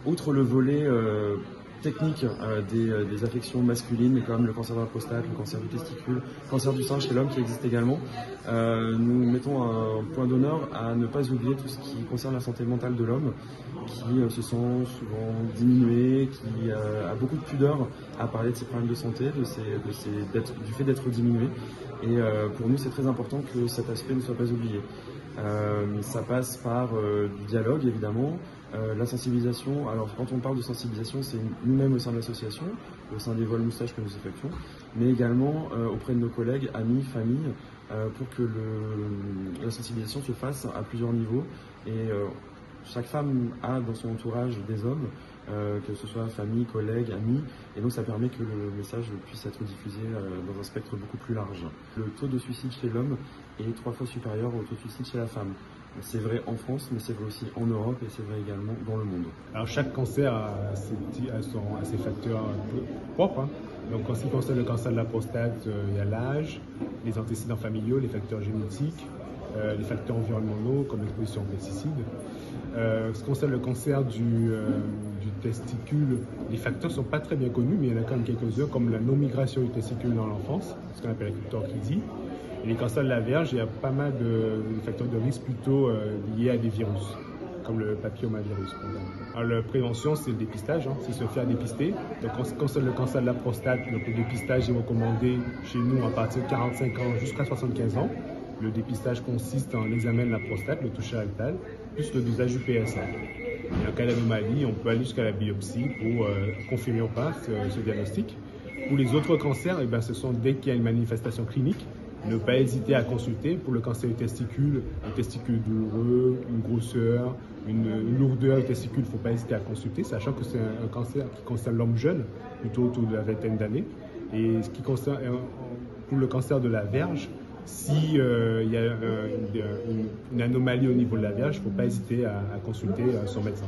Outre le volet technique des affections masculines comme le cancer de la prostate, le cancer du testicule, le cancer du sein chez l'homme qui existe également, nous mettons un point d'honneur à ne pas oublier tout ce qui concerne la santé mentale de l'homme qui se sent souvent diminué, qui a beaucoup de pudeur à parler de ses problèmes de santé, du fait d'être diminué. Et pour nous, c'est très important que cet aspect ne soit pas oublié. Ça passe par du dialogue, évidemment, la sensibilisation. Alors, quand on parle de sensibilisation, c'est nous-mêmes au sein de l'association, au sein des vols moustaches que nous effectuons, mais également auprès de nos collègues, amis, familles, pour que la sensibilisation se fasse à plusieurs niveaux. Et chaque femme a dans son entourage des hommes, que ce soit famille, collègues, amis, et donc ça permet que le message puisse être diffusé dans un spectre beaucoup plus large. Le taux de suicide chez l'homme est 3 fois supérieur au taux de suicide chez la femme. C'est vrai en France, mais c'est vrai aussi en Europe et c'est vrai également dans le monde. Alors chaque cancer a ses facteurs propres. Donc en ce qui concerne le cancer de la prostate, il y a l'âge, les antécédents familiaux, les facteurs génétiques, les facteurs environnementaux comme l'exposition aux pesticides. Ce qui concerne le cancer du testicule, les facteurs ne sont pas très bien connus, mais il y en a quand même quelques-uns, comme la non-migration du testicule dans l'enfance, ce qu'on appelle la culture orchidie. Et les cancers de la verge, il y a pas mal de facteurs de risque plutôt liés à des virus, comme le papillomavirus. Alors la prévention, c'est le dépistage, c'est se faire dépister. Donc en ce qui concerne le cancer de la prostate, donc, le dépistage est recommandé chez nous à partir de 45 ans jusqu'à 75 ans. Le dépistage consiste en l'examen de la prostate, le toucher rectal, plus le dosage du PSA. Et en cas d'anomalie, on peut aller jusqu'à la biopsie pour confirmer ou pas ce diagnostic. Pour les autres cancers, ce sont dès qu'il y a une manifestation clinique, ne pas hésiter à consulter. Pour le cancer du testicule, un testicule douloureux, une grosseur, une lourdeur du testicule, il ne faut pas hésiter à consulter, sachant que c'est un cancer qui concerne l'homme jeune, plutôt autour de la vingtaine d'années. Et ce qui concerne, pour le cancer de la verge, si il y a une anomalie au niveau de la verge, il ne faut pas hésiter à consulter son médecin.